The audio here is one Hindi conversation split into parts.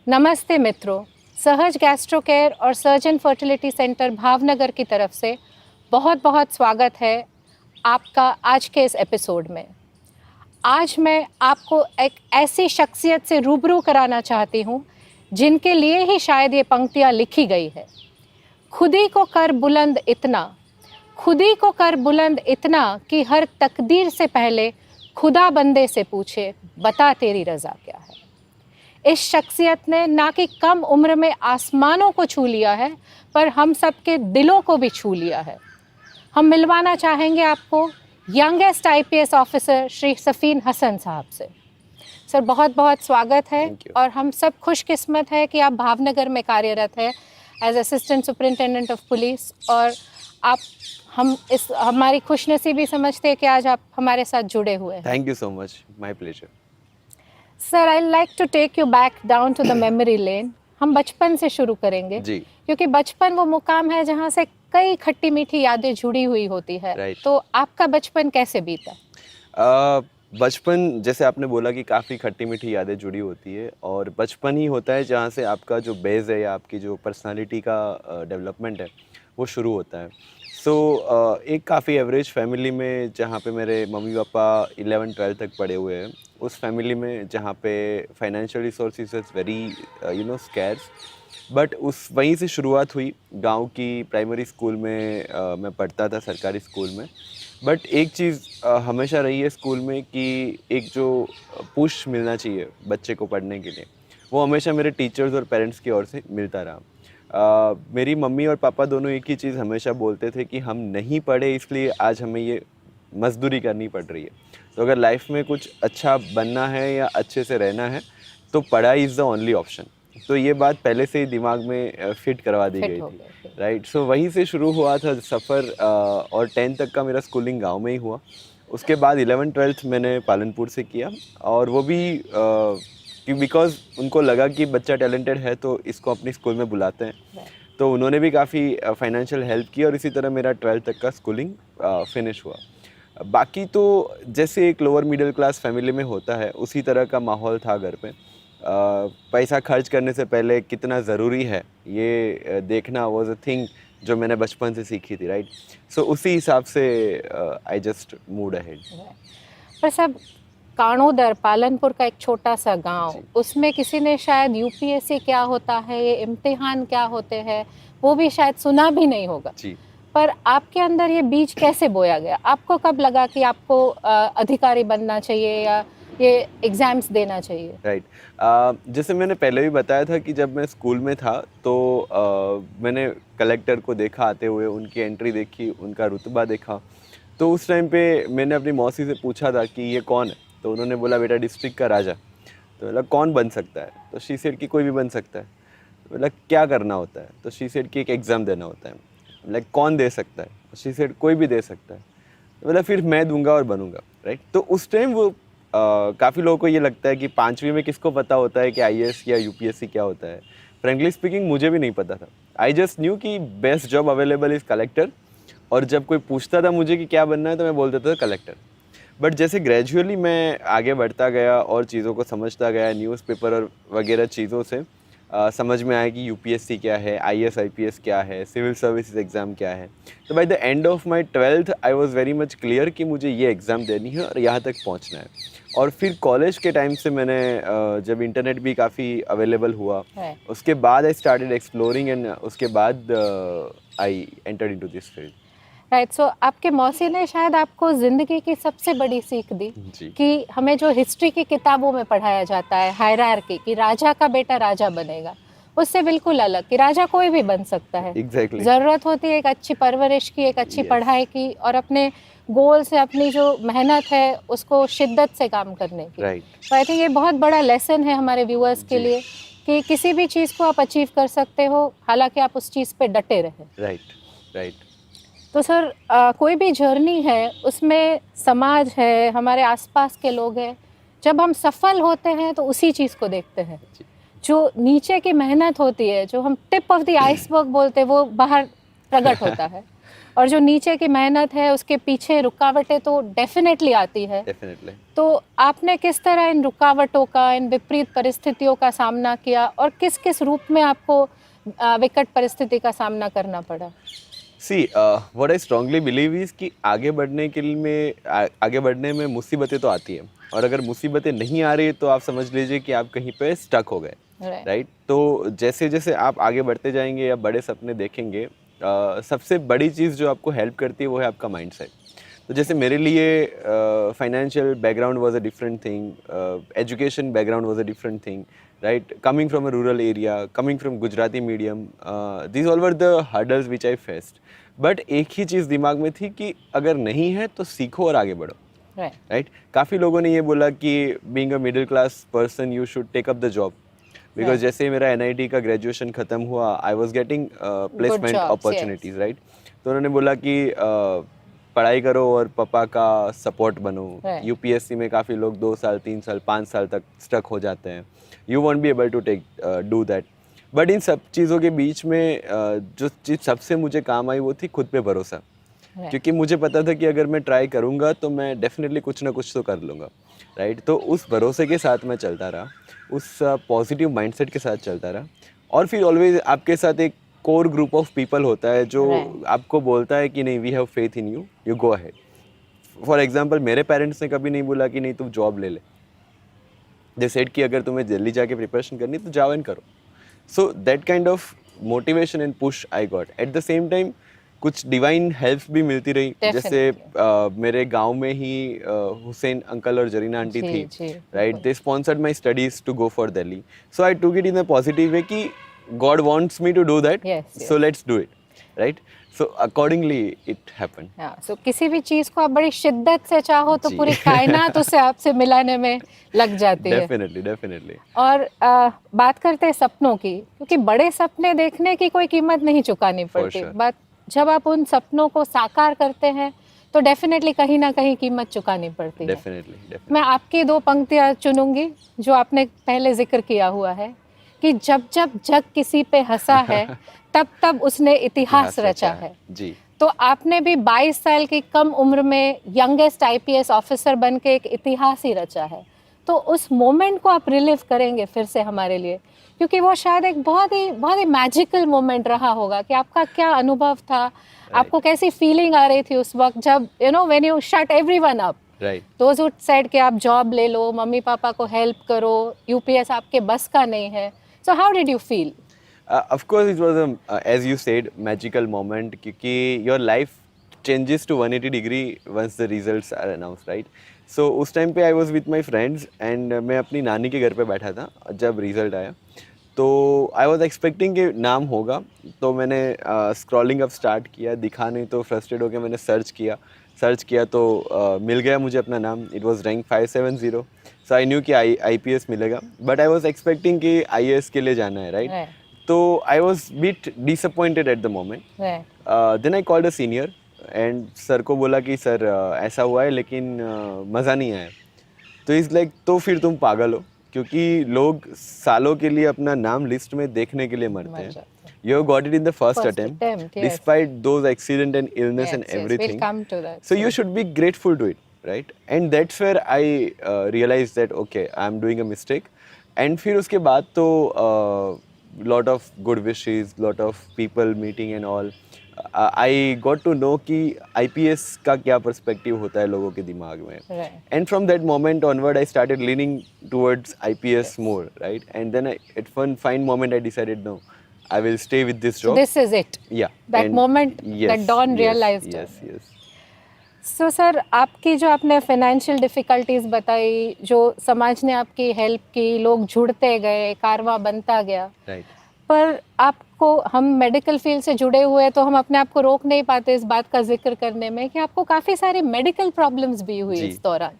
नमस्ते मित्रों, सहज गैस्ट्रो केयर और सर्जन फर्टिलिटी सेंटर भावनगर की तरफ से बहुत बहुत स्वागत है आपका आज के इस एपिसोड में। आज मैं आपको एक ऐसी शख्सियत से रूबरू कराना चाहती हूँ जिनके लिए ही शायद ये पंक्तियाँ लिखी गई है। खुदी को कर बुलंद इतना, खुदी को कर बुलंद इतना कि हर तकदीर से पहले खुदा बंदे से पूछे बता तेरी रज़ा क्या है। इस शख्सियत ने ना कि कम उम्र में आसमानों को छू लिया है, पर हम सबके दिलों को भी छू लिया है। हम मिलवाना चाहेंगे आपको youngest IPS officer Shri Safeen Hasan साहब से। सर बहुत बहुत स्वागत है और हम सब खुशकिस्मत है कि आप भावनगर में कार्यरत है as assistant superintendent of police, और आप हमारी खुशनसीबी समझते हैं कि आज आप हमारे साथ जुड़े हुए हैं। Thank you so much, my pleasure. Sir, I like to take you back down to the memory lane. हम बचपन से शुरू करेंगे जी, क्योंकि बचपन वो मुकाम है जहाँ से कई खट्टी मीठी यादें जुड़ी हुई होती है। Right. तो आपका बचपन कैसे बीता? बचपन जैसे आपने बोला कि काफ़ी खट्टी मीठी यादें जुड़ी होती है, और बचपन ही होता है जहाँ से आपका जो बेस है या आपकी जो पर्सनालिटी का डेवलपमेंट है वो शुरू होता है। एक काफ़ी एवरेज फैमिली में जहाँ पे मेरे मम्मी पापा 11-12 तक पढ़े हुए हैं, उस फैमिली में जहाँ पे financial resources is very scarce, but उस वहीं से शुरुआत हुई। गांव की प्राइमरी स्कूल में मैं पढ़ता था, सरकारी स्कूल में। बट एक चीज़ हमेशा रही है स्कूल में कि एक जो पुश मिलना चाहिए बच्चे को पढ़ने के लिए, वो हमेशा मेरे टीचर्स और पेरेंट्स की ओर से मिलता रहा। मेरी मम्मी और पापा दोनों एक ही चीज़ हमेशा बोलते थे कि हम नहीं पढ़े इसलिए आज हमें ये मजदूरी करनी पड़ रही है। तो अगर लाइफ में कुछ अच्छा बनना है या अच्छे से रहना है तो पढ़ाई इज़ द ओनली ऑप्शन। तो ये बात पहले से ही दिमाग में फिट करवा दी गई थी, राइट। सो वहीं से शुरू हुआ था सफ़र, और 10th तक का मेरा स्कूलिंग गांव में ही हुआ। उसके बाद 11th-12th मैंने पालनपुर से किया, और वो भी बिकॉज उनको लगा कि बच्चा टैलेंटेड है तो इसको अपनी स्कूल में बुलाते हैं। तो उन्होंने भी काफ़ी फाइनेंशियल हेल्प की, और इसी तरह मेरा 12th तक का स्कूलिंग फिनिश हुआ। बाकी तो जैसे एक लोअर मिडिल क्लास फैमिली में होता है उसी तरह का माहौल था घर पे। पैसा खर्च करने से पहले कितना ज़रूरी है ये देखना वॉज अ थिंग जो मैंने बचपन से सीखी थी, राइट। सो उसी हिसाब से आई जस्ट मूव्ड अहेड। पर सब काणोदर पालनपुर का एक छोटा सा गांव, उसमें किसी ने शायद यूपीएससी क्या होता है, ये इम्तिहान क्या होते हैं, वो भी शायद सुना भी नहीं होगा जी। पर आपके अंदर ये बीज कैसे बोया गया? आपको कब लगा कि आपको अधिकारी बनना चाहिए या ये एग्जाम्स देना चाहिए? राइट। जैसे मैंने पहले भी बताया था कि जब मैं स्कूल में था तो मैंने कलेक्टर को देखा आते हुए, उनकी एंट्री देखी, उनका रुतबा देखा। तो उस टाइम पे मैंने अपनी मौसी से पूछा था कि ये कौन है, तो उन्होंने बोला बेटा डिस्ट्रिक्ट का राजा। तो बोला कौन बन सकता है, तो शी सेड कि कोई भी बन सकता है। तो बोला क्या करना होता है, तो शी सेड कि एक एग्ज़ाम देना होता है। बोला कौन दे सकता है, तो शी सेड कोई भी दे सकता है। तो बोला फिर मैं दूंगा और बनूंगा, राइट। तो उस टाइम वो काफ़ी लोगों को ये लगता है कि 5वीं में किसको पता होता है कि आईएएस या यूपीएससी क्या होता है। फ्रेंकली स्पीकिंग मुझे भी नहीं पता था। आई जस्ट न्यू कि best job available is collector, और जब कोई पूछता था मुझे कि क्या बनना है तो मैं बोल देता था कलेक्टर। बट जैसे ग्रेजुअली मैं आगे बढ़ता गया और चीज़ों को समझता गया, न्यूज़पेपर और वगैरह चीज़ों से समझ में आया कि यूपीएससी क्या है, आईएएस आईपीएस क्या है, सिविल सर्विसेज एग्ज़ाम क्या है। तो by the end of my 12th I was very much clear कि मुझे ये एग्ज़ाम देनी है और यहाँ तक पहुँचना है। और फिर कॉलेज के टाइम से मैंने जब इंटरनेट भी काफ़ी अवेलेबल हुआ, उसके बाद आई स्टार्टेड एक्सप्लोरिंग, एंड उसके बाद I entered into this field. Right. So आपके मौसी ने शायद आपको ज़िंदगी की सबसे बड़ी सीख दी कि हमें जो हिस्ट्री की किताबों में पढ़ाया जाता है हायरार्की कि राजा का बेटा राजा बनेगा, उससे बिल्कुल अलग कि राजा कोई भी बन सकता है। Exactly. ज़रूरत होती है एक अच्छी परवरिश की, एक अच्छी पढ़ाई की, और अपने गोल से अपनी जो मेहनत है उसको शिद्दत से काम करने की। राइट। तो आई थिंक ये बहुत बड़ा लेसन है हमारे व्यूअर्स के लिए कि किसी भी चीज़ को आप अचीव कर सकते हो, हालांकि आप उस चीज़ पे डटे रहें। राइट। तो सर कोई भी जर्नी है उसमें समाज है, हमारे आसपास के लोग हैं। जब हम सफल होते हैं तो उसी चीज़ को देखते हैं, जो नीचे की मेहनत होती है, जो हम टिप ऑफ द आइसबर्ग बोलते हैं, वो बाहर प्रकट होता है। और जो नीचे की मेहनत है उसके पीछे रुकावटें तो डेफिनेटली आती है। डेफिनेटली। तो आपने किस तरह इन रुकावटों का, इन विपरीत परिस्थितियों का सामना किया और किस किस रूप में आपको विकट परिस्थिति का सामना करना पड़ा? See what I strongly believe is कि आगे बढ़ने के लिए आगे बढ़ने में मुसीबतें तो आती है, और अगर मुसीबतें नहीं आ रही तो आप समझ लीजिए कि आप कहीं पे स्टक हो गए, राइट। तो जैसे जैसे आप आगे बढ़ते जाएंगे या बड़े सपने देखेंगे, सबसे बड़ी चीज़ जो आपको हेल्प करती है वो है आपका माइंडसेट। तो जैसे मेरे लिए financial background was a different thing, education background was a different thing, right, coming from a rural area, coming from Gujarati medium, these all were the hurdles which I faced, but एक ही चीज़ दिमाग में थी कि अगर नहीं है तो सीखो और आगे बढ़ो, राइट। काफ़ी लोगों ने ये बोला कि being a middle class person you should take up the job, because जैसे ही मेरा NIT का ग्रेजुएशन ख़त्म हुआ I was getting placement opportunities, right. तो उन्होंने बोला कि पढ़ाई करो और पापा का सपोर्ट बनो। UPSC में काफ़ी लोग 2 साल 3 साल 5 साल तक स्टक हो जाते हैं, you won't be able to do that. But इन सब चीज़ों के बीच में जो चीज़ सबसे मुझे काम आई वो थी खुद पे भरोसा, क्योंकि मुझे पता था कि अगर मैं ट्राई करूँगा तो मैं डेफिनेटली कुछ ना कुछ तो कर लूँगा, राइट। तो उस भरोसे के साथ मैं चलता रहा, उस पॉजिटिव माइंडसेट के साथ चलता रहा, और फिर ऑलवेज आपके साथ एक कोर ग्रुप ऑफ पीपल होता है जो आपको बोलता है कि नहीं, we have faith in you, you go ahead. For example मेरे पेरेंट्स ने कभी नहीं बोला कि नहीं तुम जॉब ले ले, दे सेड कि अगर तुम्हें जल्दी जाके प्रिपरेशन करनी तो जाओ एंड करो। So that kind of motivation and push I got. At the same time कुछ डिवाइन हेल्प भी मिलती रही, जैसे मेरे गांव में ही हुसैन अंकल और जरीना आंटी थी, right. They sponsored my studies to go for Delhi, so I took it in a positive way कि God wants me to do that, so let's do it, right. So accordingly it happened. So किसी भी चीज को आप बड़ी शिद्दत से चाहो तो पूरी कायनात उसे आपसे मिलाने में लग जाती है। डेफिनेटली। और बात करते हैं सपनों की, क्योंकि बड़े सपने देखने की कोई कीमत नहीं चुकानी पड़ती, बट जब आप उन सपनों को साकार करते हैं तो डेफिनेटली कहीं ना कहीं कीमत चुकानी पड़ती है। डेफिनेटली। मैं आपकी 2 पंक्तियां चुनूंगी जो आपने पहले जिक्र किया हुआ है कि जब जब जग किसी पे हंसा है तब तब उसने इतिहास रचा है। जी। तो आपने भी 22 साल की कम उम्र में यंगेस्ट IPS ऑफिसर बन के एक इतिहास ही रचा है। तो उस मोमेंट को आप रिलीव करेंगे फिर से हमारे लिए, क्योंकि वो शायद एक बहुत ही मैजिकल मोमेंट रहा होगा कि आपका क्या अनुभव था, आपको कैसी फीलिंग आ रही थी उस वक्त जब when you shut everyone up, those who said कि आप जॉब ले लो, मम्मी पापा को हेल्प करो, UPS आपके बस का नहीं है। So how did you feel? Of course, it was as you said, magical moment, क्योंकि your life changes to 180 degree once the results are announced, right? So उस टाइम पे I was with my friends and मैं अपनी नानी के घर पे बैठा था जब रिज़ल्ट आया। तो I was expecting कि नाम होगा, तो मैंने स्क्रॉलिंग अप स्टार्ट किया, दिखा नहीं तो फ्रस्ट्रेट होकर मैंने सर्च किया तो मिल गया मुझे अपना नाम। It was rank 570, so I knew कि IPS मिलेगा, बट आई वाज एक्सपेक्टिंग कि IAS के लिए जाना है, राइट। तो I was bit disappointed at the moment. Then I called a senior and sir को बोला कि सर ऐसा हुआ है लेकिन मज़ा नहीं आया। तो इज़ लाइक तो फिर तुम पागल हो, क्योंकि लोग सालों के लिए अपना नाम लिस्ट में देखने के लिए मरते हैं। You have got it in the first attempt, despite those accident and illness and everything. We'll come to that. So you should be grateful to it, right? And that's where I realized that okay, I'm doing a mistake. And फिर उसके बाद तो lot of good wishes, lot of people meeting and all. I got to know कि IPS का क्या perspective होता है लोगों के दिमाग में. And from that moment onward, I started leaning towards IPS more, right? And then at one fine moment, I decided no, I will stay with this job. So this is it. Yeah. That moment that Dawn realized. Yes. So sir, आपकी जो आपने फाइनेंशियल डिफ़िकल्टीज़ बताई, जो समाज ने आपकी हेल्प की, लोग जुड़ते गए, कारवां बनता गया, पर आपको, हम मेडिकल फील्ड से जुड़े हुए तो हम अपने आप को रोक नहीं पाते इस बात का जिक्र करने में कि आपको काफ़ी सारी मेडिकल प्रॉब्लम्स भी हुई इस दौरान,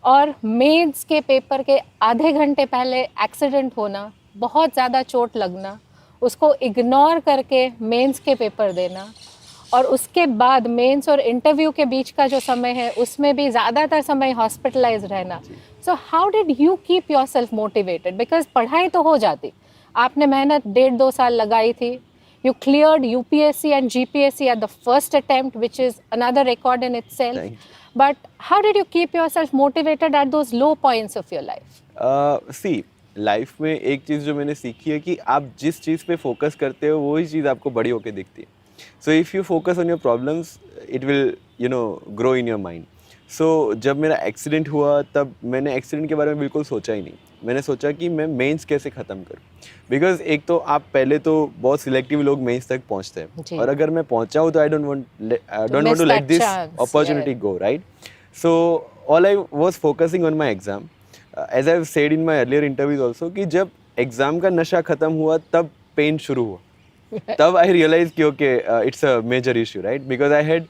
और मेंस के पेपर के आधे घंटे पहले एक्सीडेंट होना, बहुत ज़्यादा चोट लगना, उसको इग्नोर करके मेंस के पेपर देना, और उसके बाद मेंस और इंटरव्यू के बीच का जो समय है उसमें भी ज़्यादातर समय हॉस्पिटलाइज रहना। So how did you keep yourself motivated? Because पढ़ाई तो हो जाती, आपने मेहनत 1.5-2 साल लगाई थी, You cleared UPSC and GPSC at the first attempt, which is another record in itself. Thank you. But how did you keep yourself motivated at those low points of your life? See life में एक चीज़ जो मैंने सीखी है कि आप जिस चीज़ पे फोकस करते हो वही चीज़ आपको बड़ी होके दिखती है. So if you focus on your problems it will grow in your mind. So जब मेरा एक्सीडेंट हुआ तब मैंने एक्सीडेंट के बारे में बिल्कुल सोचा ही नहीं. मैंने सोचा कि मैं मेंस कैसे ख़त्म करूं. बिकॉज एक तो आप पहले तो बहुत सिलेक्टिव लोग मेंस तक पहुंचते जी. हैं और अगर मैं पहुंचा हूँ तो I don't want to let this opportunity go, right. So all I was focusing on my exam. As I said in my earlier interviews also कि जब एग्जाम का नशा खत्म हुआ तब पेन शुरू हुआ. तब आई रियलाइज कि okay it's a major issue, right, because I had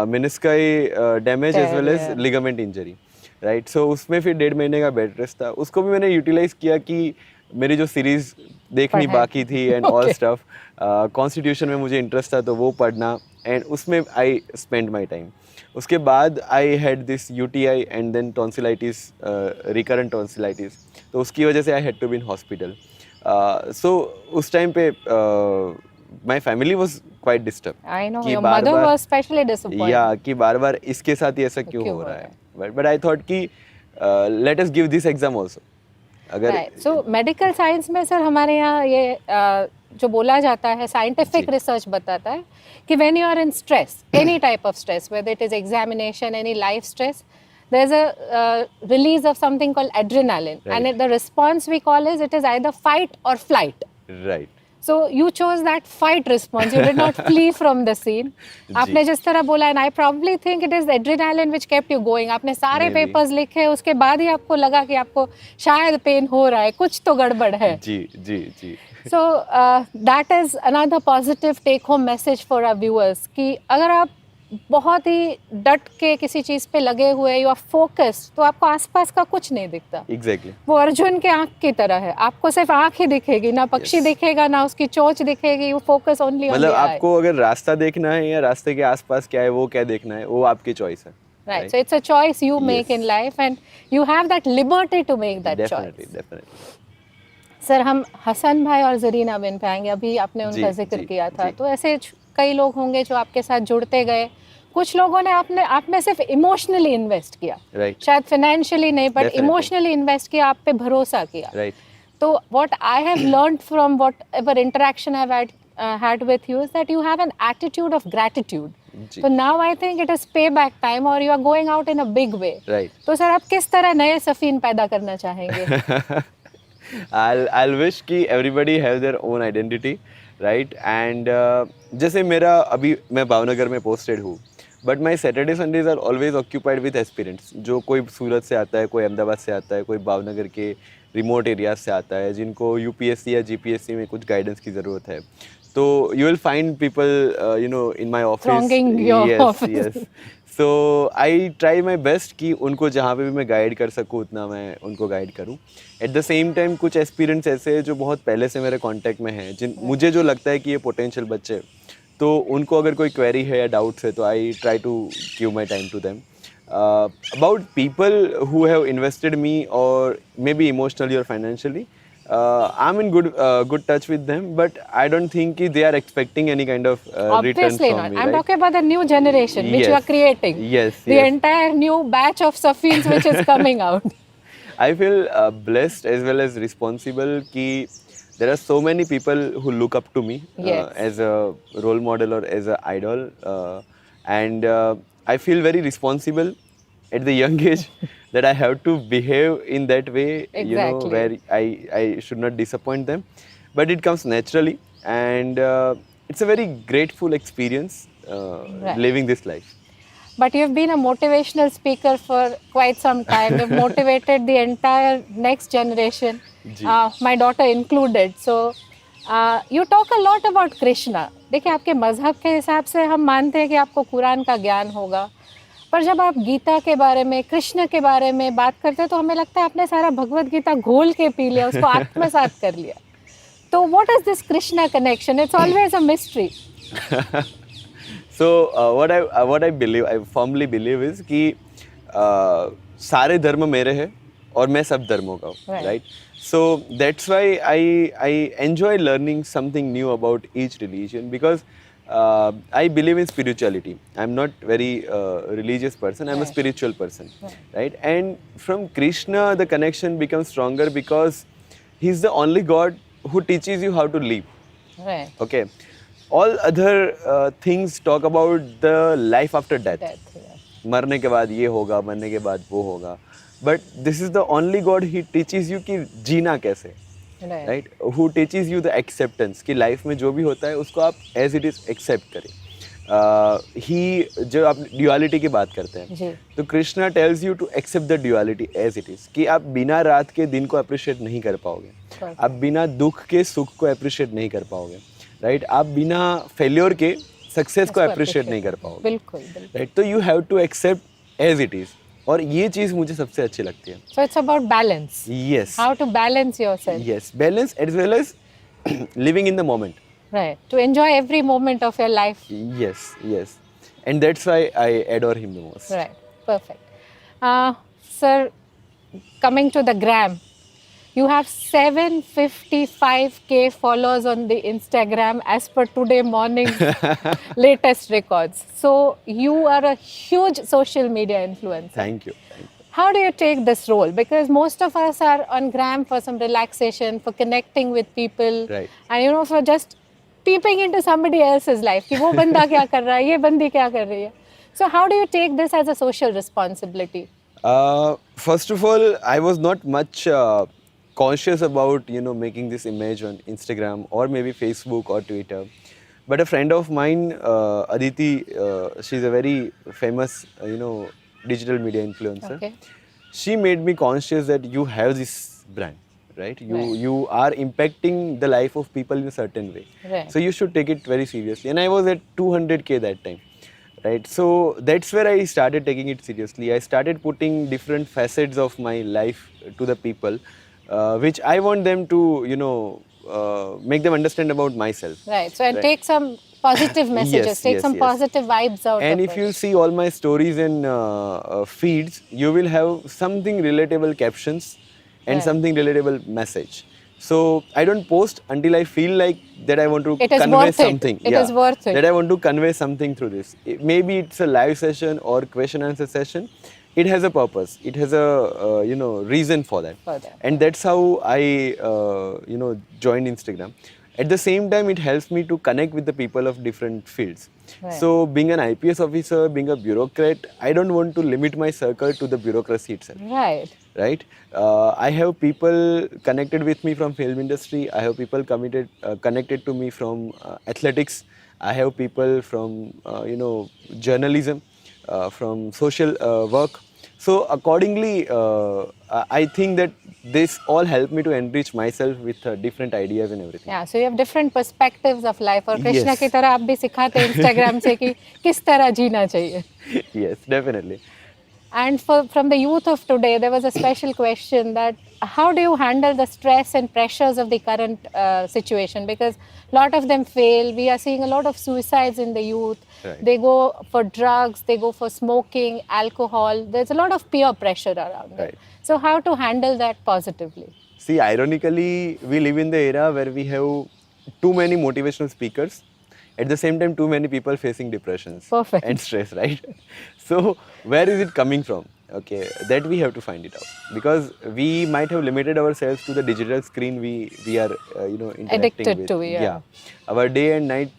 menisci damage as well as ligament injury, right. So उसमें फिर 1.5 महीने का बेड रेस्ट था. उसको भी मैंने यूटिलाइज किया कि मेरी जो सीरीज देखनी बाकी थी एंड ऑल स्टफ, कॉन्स्टिट्यूशन में मुझे इंटरेस्ट था तो वो पढ़ना एंड उसमें आई स्पेंड माई टाइम. उसके बाद I had this UTI and then tonsillitis, recurrent tonsillitis. तो उसकी वजह से I had to be in hospital. So उस टाइम पे my family was quite disturb. I know your mother was especially disappointed. या कि बार बार इसके साथ ही ऐसा क्यों हो रहा है. बट आई थॉट कि let us give this exam also. अगर सो मेडिकल साइंस में सर हमारे यहाँ ये जो बोला जाता है, साइंटिफिक रिसर्च बताता है कि when you are in stress, any type of stress, whether it is examination, any life stress, there is a release of something called adrenaline, Right. and the response we call is it is either fight or flight. Right. So you chose that fight response. You did not flee from the scene. आपने जिस तरह बोला, and I probably think it is adrenaline which kept you going. आपने सारे Maybe. papers लिखे, उसके बाद ही आपको लगा कि आपको शायद पेन हो रहा है, कुछ तो गड़बड़ है. जी जी जी. So that is another positive take home message for our viewers कि अगर आप बहुत ही डट के किसी चीज़ पे लगे हुए, यू आर फोकस्ड, तो आपको आसपास का कुछ नहीं दिखता. एग्जैक्टली. वो अर्जुन के आँख की तरह है, आपको सिर्फ आँख ही दिखेगी, ना पक्षी दिखेगा, ना उसकी चोंच दिखेगी. यू फोकस ओनली ऑन मतलब आपको अगर रास्ता देखना है या रास्ते के आसपास क्या है वो क्या देखना है वो आपकी चॉइस है. Right. So it's a choice you make in life and you have that liberty to make that definitely choice. Definitely. Sir हम हसन भाई और जरीना बिन पे आएंगे. अभी आपने उनका जी, जिक्र जी, किया था, जी. तो ऐसे कई लोग होंगे जो आपके साथ जुड़ते गए. कुछ लोगों ने आप में सिर्फ इमोशनली इन्वेस्ट किया, राइट. शायद फाइनेंशियली नहीं, बट Definitely. इमोशनली इन्वेस्ट किया, आप पे भरोसा किया. राइट. तो what I have learned from whatever interaction I have had with you is that you have an attitude of gratitude. जी. So now I think it is payback time or you are going out in a big way. Right. तो सर आप किस तरह नए सफीन पैदा करना चाहेंगे? I'll wish कि everybody have their own identity, right? And जैसे मेरा अभी मैं भावनगर में पोस्टेड हूँ, but my Saturday Sundays are always occupied with aspirants. जो कोई सूरत से आता है, कोई अहमदाबाद से आता है, कोई भावनगर के रिमोट एरियाज से आता है, जिनको UPSC या GPSC में कुछ गाइडेंस की ज़रूरत है. तो you will find people in my office. Thronging your office. Yes. So I try my best कि उनको जहाँ पे भी मैं गाइड कर सकूँ उतना मैं उनको गाइड करूँ. एट द सेम टाइम कुछ एस्पिरेंट्स ऐसे हैं जो बहुत पहले से मेरे कांटेक्ट में हैं, जिन मुझे जो लगता है कि ये पोटेंशियल बच्चे हैं, तो उनको अगर कोई क्वेरी है या डाउट्स है तो I try to give my time to them. About people who have invested me और मे बी इमोशनली और financially, I'm in good touch with them, but I don't think they are expecting any kind of return Obviously from not. me. I'm right? talking about the new generation which you are Yes. creating. Yes, The yes. entire new batch of Safins which is coming out. I feel blessed as well as responsible कि there are so many people who look up to me Yes. as a role model or as a idol, and I feel very responsible at the young age that I have to behave in that way, Exactly. where I should not disappoint them, but it comes naturally, and it's a very grateful experience Right. living this life. But you've been a motivational speaker for quite some time. You've motivated the entire next generation, जी. my daughter included. So you talk a lot about Krishna. देखिए आपके मजहब के हिसाब से हम मानते हैं कि आपको कुरान का ज्ञान होगा, पर जब आप गीता के बारे में, कृष्ण के बारे में बात करते हैं तो हमें लगता है आपने सारा भगवत गीता घोल के पी लिया, उसको आत्मसात कर लिया. तो what is this Krishna connection? It's always a mystery. So what I believe, I firmly believe is कि सारे धर्म मेरे हैं और मैं सब धर्मों का हूँ, Right. Right? So that's why I enjoy learning something knew about each religion because I believe in spirituality. I'm not very religious person. I'm a Right. spiritual person, Right. right? And from Krishna, the connection becomes stronger because he's the only God who teaches you how to live. Right. Okay, all other things talk about the life after death. Death. Yeah. मरने के बाद ये होगा, मरने के बाद वो होगा. But this is the only God he teaches you कि जीना कैसे. Right. Right who teaches you the acceptance कि लाइफ में जो भी होता है उसको आप एज इट इज़ एक्सेप्ट करें ही जो आप ड्यूअलिटी की बात करते जी. हैं तो Krishna tells you to accept the duality as it is कि आप बिना रात के दिन को अप्रिशिएट नहीं कर पाओगे. Perfect. आप बिना दुख के सुख को अप्रिशिएट नहीं कर पाओगे. राइट आप बिना फेल्योर के सक्सेस को अप्रिशिएट नहीं कर पाओगे. बिल्कुल बिल्कुल. राइट तो you have to accept as it is और ये चीज़ मुझे सबसे अच्छी लगती है. So it's about balance. Yes How to balance yourself. Yes, balance as well as living in the moment. Right. To enjoy every moment of your life. Yes, yes. And that's why I adore him the most. Right. Perfect. Sir, coming to the gram, you have 755K followers on the Instagram as per today morning's latest records. So you are a huge social media influencer. Thank you. Thank you. How do you take this role? Because most of us are on gram for some relaxation, for connecting with people, Right. and you know, for just peeping into somebody else's life. कि वो बंदा क्या कर रहा है, ये बंदी क्या कर रही है. So how do you take this as a social responsibility? First of all, I was not much conscious about making this image on Instagram or maybe Facebook or Twitter. But a friend of mine, Aditi, she's a very famous digital media influencer. Okay. She made me conscious that you have this brand, right? You are impacting the life of people in a certain way. Right. So you should take it very seriously. And I was at 200K that time. Right, so that's where I started taking it seriously. I started putting different facets of my life to the people, which I want them to, make them understand about myself. Right. So and Right. take some positive messages, Yes, take yes, some yes. positive vibes out And of if it. you see all my stories and feeds, you will have something relatable captions and Right. something relatable message. So I don't post until I feel like that I want to It is convey worth it. something. It is worth it. That I want to convey something through this. Maybe it's a live session or question answer session. It has a purpose. It has a reason for that. For that. And that's how I joined Instagram. At the same time, it helps me to connect with the people of different fields. Right. So being an IPS officer, being a bureaucrat, I don't want to limit my circle to the bureaucracy itself. Right. Right? I have people connected with me from film industry. I have people connected to me from athletics. I have people from journalism, from social work. So accordingly, I think that this all helped me to enrich myself with different ideas and everything. Yeah, so you have different perspectives of life. और कृष्णा Yes. की तरह आप भी सिखाते हैं Instagram से कि किस तरह जीना चाहिए. Yes, definitely. And from the youth of today, there was a special question that how do you handle the stress and pressures of the current situation? Because a lot of them fail. We are seeing a lot of suicides in the youth. Right. They go for drugs, they go for smoking, alcohol. There's a lot of peer pressure around it. Right. So how to handle that positively? See, ironically, we live in the era where we have too many motivational speakers. At the same time, too many people facing depressions Perfect. and stress, right? So, where is it coming from? Okay, that we have to find it out because we might have limited ourselves to the digital screen we are interacting Addicted with. to, yeah. Our day and night,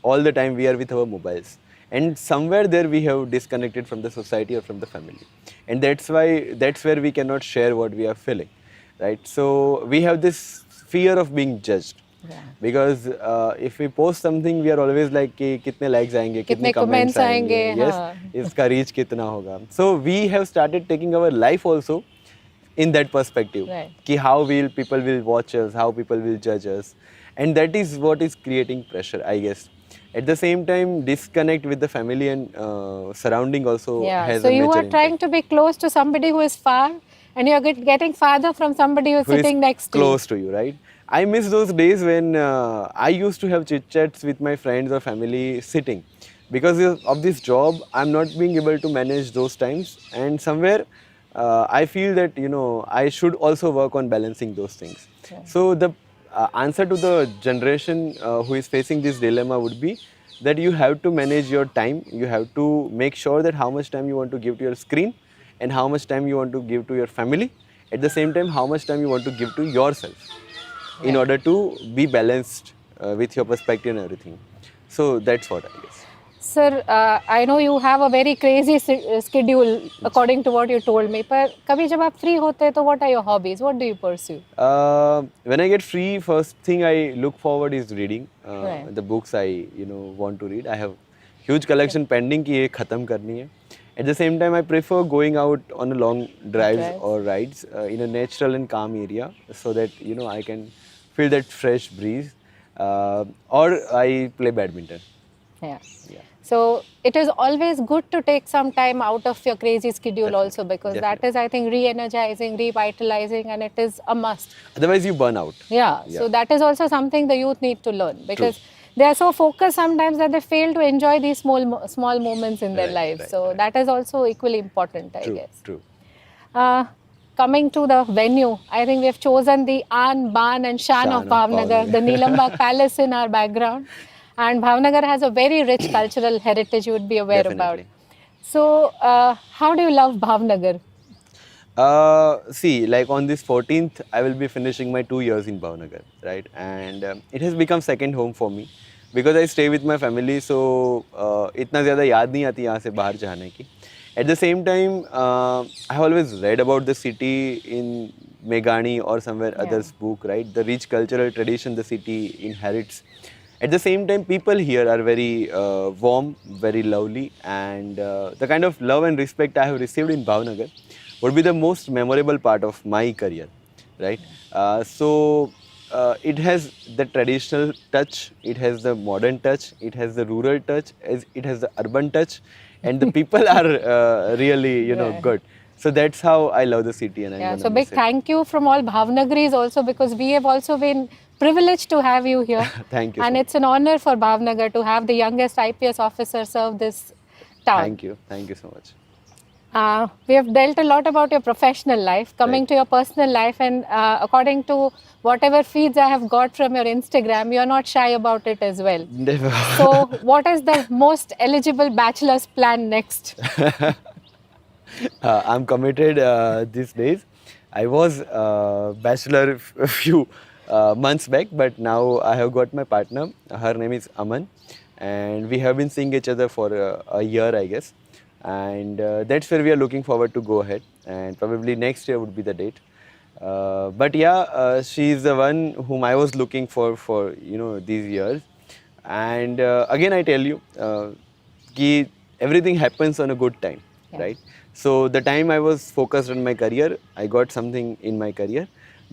all the time we are with our mobiles, and somewhere there we have disconnected from the society or from the family, and that's where we cannot share what we are feeling, right? So we have this fear of being judged. Yeah. Because if we post something, we are always like कि कितने likes आएंगे, कितने comments आएंगे, yes, हाँ. इसका reach कितना होगा. So we have started taking our life also in that perspective. Right. कि how people will watch us, how people will judge us, and that is what is creating pressure, I guess. At the same time, disconnect with the family and surrounding also Yeah. has So a major you are impact. trying to be close to somebody who is far, and you are getting farther from somebody who is Who is sitting next to you. close to you, right? I miss those days when I used to have chit chats with my friends or family sitting. Because of this job, I'm not being able to manage those times, and somewhere I feel that I should also work on balancing those things. Yeah. So the answer to the generation who is facing this dilemma would be that you have to manage your time. You have to make sure that how much time you want to give to your screen and how much time you want to give to your family. At the same time, how much time you want to give to yourself in Right. order to be balanced with your perspective and everything. So that's what I guess. Sir, I know you have a very crazy schedule according to what you told me. पर कभी जब आप free होते हैं तो what are your hobbies? What do you pursue? When I get free, first thing I look forward is reading Right. the books I want to read. I have huge collection pending कि ये खत्म करनी है. At the same time, I prefer going out on a long drives Drives. or rides in a natural and calm area so that I can feel that fresh breeze. Or I play badminton. Yeah. Yeah. So it is always good to take some time out of your crazy schedule also, because that Definitely. is, I think, re-energizing, revitalizing, and it is a must. Otherwise, you burn out. Yeah. Yeah. So that is also something the youth need to learn, because they are so focused sometimes that they fail to enjoy these small moments in their Right, lives. right, So right. that is also equally important, I True. guess. True. Coming to the venue, I think we have chosen the Aan, Baan and Shan of Shan of Bhavnagar, Bhavnagar. the Neelambag Palace in our background. And Bhavnagar has a very rich cultural heritage you would be aware about. Definitely. So, how do you love Bhavnagar? See, like on this 14th, I will be finishing my 2 years in Bhavnagar, right? And it has become second home for me because I stay with my family, so इतना ज़्यादा याद नहीं आती यहाँ से बाहर जाने की. At the same time, I have always read about the city in Meghani or somewhere Yeah. others book, right? The rich cultural tradition the city inherits. At the same time, people here are very warm, very lovely, and the kind of love and respect I have received in Bhavnagar would be the most memorable part of my career, right? It has the traditional touch, it has the modern touch, it has the rural touch, it has the urban touch, and the people are really, Yeah. good. So that's how I love the city, and I'm Yeah, gonna so big miss it. thank you from all Bhavnagaris also, because we have also been privileged to have you here. Thank you so And much. it's an honor for Bhavnagar to have the youngest IPS officer serve this town. Thank you so much. We have dealt a lot about your professional life, coming Right. to your personal life, and according to whatever feeds I have got from your Instagram, you're not shy about it as well. Never. So, what is the most eligible bachelor's plan next? I'm committed these days. I was bachelor a few months back, but now I have got my partner. Her name is Aman, and we have been seeing each other for a year, I guess. And that's where we are looking forward to go ahead. And probably next year would be the date. But yeah, she is the one whom I was looking for these years. And again, I tell you, कि everything happens on a good time, Yeah. right? So the time I was focused on my career, I got something in my career.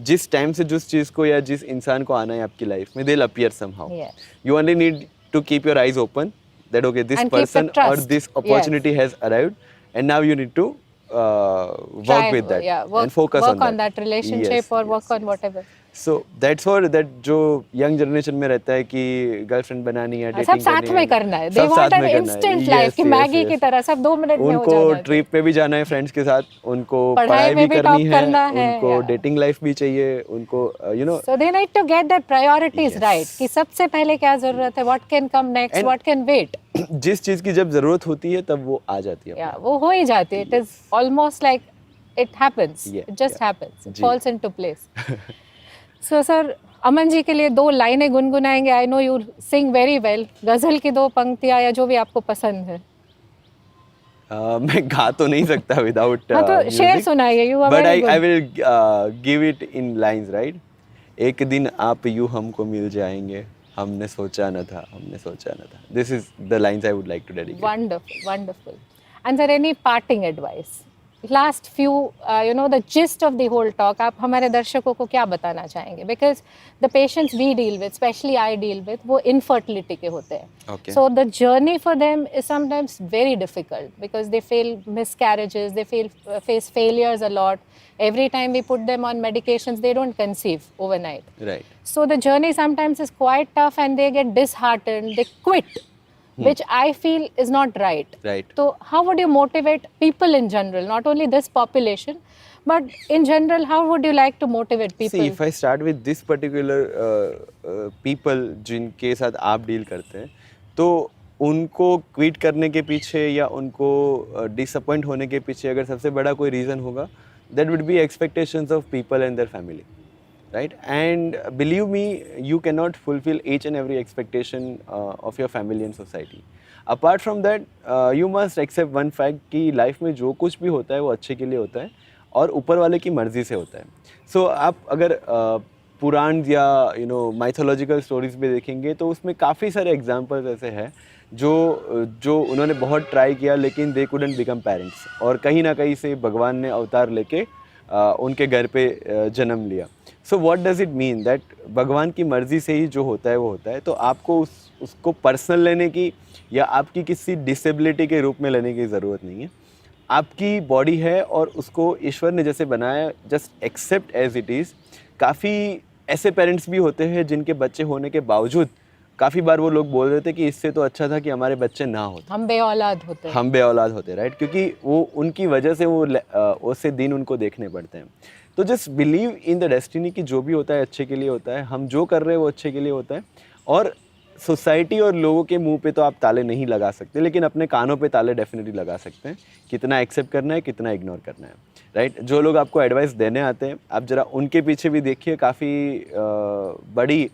जिस टाइम से जिस चीज़ को या जिस इंसान को आना है आपकी लाइफ में, they'll appear somehow. Yes. You only need to keep your eyes open that okay, this And keep the person or trust. this opportunity has arrived, and now you need to work Try, with that yeah, work, and focus work on that. relationship Yes, or yes, work on yes. whatever. So that's for that जो young generation में रहता है कि गर्लफ्रेंड बनानी है, सब dating साथ करनी में है, करना है. सब They want साथ an में करना है. instant life Yes, कि yes, मैगी yes. की तरह सब 2 मिनट में हो उनको जाना है. ट्रिप पे भी जाना है फ्रेंड्स के साथ, उनको पढ़ाई पढ़ाई में भी भी करनी top है, करना है, उनको yeah. डेटिंग लाइफ भी चाहिए, उनको So they need to get their priorities Yes. right. कि सबसे पहले क्या जरूरत है, what can come next, And- what can wait. जिस चीज़ की जब ज़रूरत होती है तब वो आ जाती है. Yeah, वो हो ही जाती है. It is almost like it happens. Yeah, It just yeah. happens. It ji. falls into place. So sir, Aman ji के लिए 2 लाइनें गुनगुनाएंगे. I know you sing very well. गजल की 2 पंक्तियां या जो भी आपको पसंद है. मैं गा तो नहीं सकता विदाउट हाँ तो शेर सुनाइए. You are but very I good. Will give it in lines, right? एक दिन आप यूं हमको मिल जाएंगे, हमने सोचा न था, हमने सोचा न था. This is the lines I would like to dedicate. Wonderful, wonderful. And sir, any parting advice? Last few, the gist of the whole talk, आप हमारे दर्शकों को क्या बताना चाहेंगे? Because the patients we deal with, especially I deal with, वो infertility के होते हैं. Okay. So the journey for them is sometimes very difficult because they fail miscarriages, they face failures a lot. Every time we put them on medications, they don't conceive overnight. Right. So the journey sometimes is quite tough and they get disheartened, they quit. which I feel is not right. Right. So how would you motivate people in general, not only this population, but in general, how would you like to motivate people? See, if I start with this particular people जिनके साथ आप डील करते हैं, तो उनको क्विट करने के पीछे या उनको डिसअपॉइंट होने के पीछे अगर सबसे बड़ा कोई रीज़न होगा, that would be expectations of people and their family, right? And believe me, you cannot fulfill each and every expectation of your family and society. Apart from that, you must accept one fact कि लाइफ में जो कुछ भी होता है वो अच्छे के लिए होता है और ऊपर वाले की मर्ज़ी से होता है. सो आप अगर पुराण या माइथोलॉजिकल स्टोरीज में देखेंगे तो उसमें काफ़ी सारे एग्जांपल्स ऐसे हैं जो उन्होंने बहुत ट्राई किया लेकिन दे कुडंट बिकम पेरेंट्स, और कहीं ना कहीं से भगवान ने अवतार लेके उनके घर पे जन्म लिया. So what does it mean that भगवान की मर्ज़ी से ही जो होता है वो होता है. तो आपको उसको पर्सनल लेने की या आपकी किसी डिसेबिलिटी के रूप में लेने की ज़रूरत नहीं है. आपकी बॉडी है और उसको ईश्वर ने जैसे बनाया, just accept as it is. काफ़ी ऐसे पेरेंट्स भी होते हैं जिनके बच्चे होने के बावजूद काफ़ी बार वो लोग बोल रहे थे कि इससे तो अच्छा था कि हमारे बच्चे ना होते, हम बेऔलाद होते, राइट? क्योंकि वो उनकी वजह से वो से दिन उनको देखने पड़ते हैं. तो just believe in the destiny कि जो भी होता है अच्छे के लिए होता है. हम जो कर रहे हैं वो अच्छे के लिए होता है. और सोसाइटी और लोगों के मुंह पे तो आप ताले नहीं लगा सकते, लेकिन अपने कानों पे ताले डेफिनेटली लगा सकते हैं. कितना एक्सेप्ट करना है, कितना इग्नोर करना है, राइट? जो लोग आपको एडवाइस देने आते हैं, आप जरा उनके पीछे भी देखिए, काफ़ी बड़ी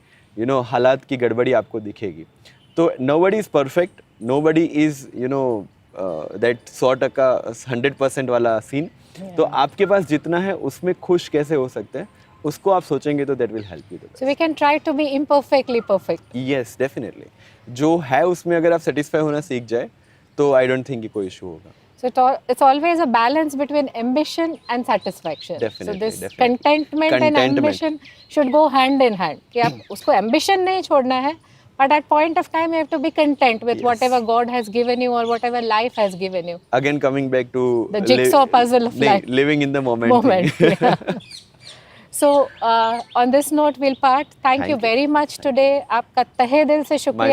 हालात की गड़बड़ी आपको दिखेगी. तो nobody is perfect, nobody is that 100% वाला सीन. तो आपके पास जितना है उसमें खुश कैसे हो सकते हैं उसको आप सोचेंगे तो that will help you. So we can try to be imperfectly perfect. Yes, definitely. जो है उसमें अगर आप सेटिस्फाई होना सीख जाए तो आई डोंट थिंक कि कोई इशू होगा. So it's always a balance between ambition and satisfaction. Definitely, so this definitely. contentment and ambition should go hand in hand. कि आप उसको ambition नहीं छोड़ना है, but at point of time you have to be content with Yes. whatever God has given you or whatever life has given you. Again coming back to The jigsaw puzzle of life. Living in the moment. Yeah. So on this note we'll part. Thank you very much today. आपका तहे दिल से शुक्रिया.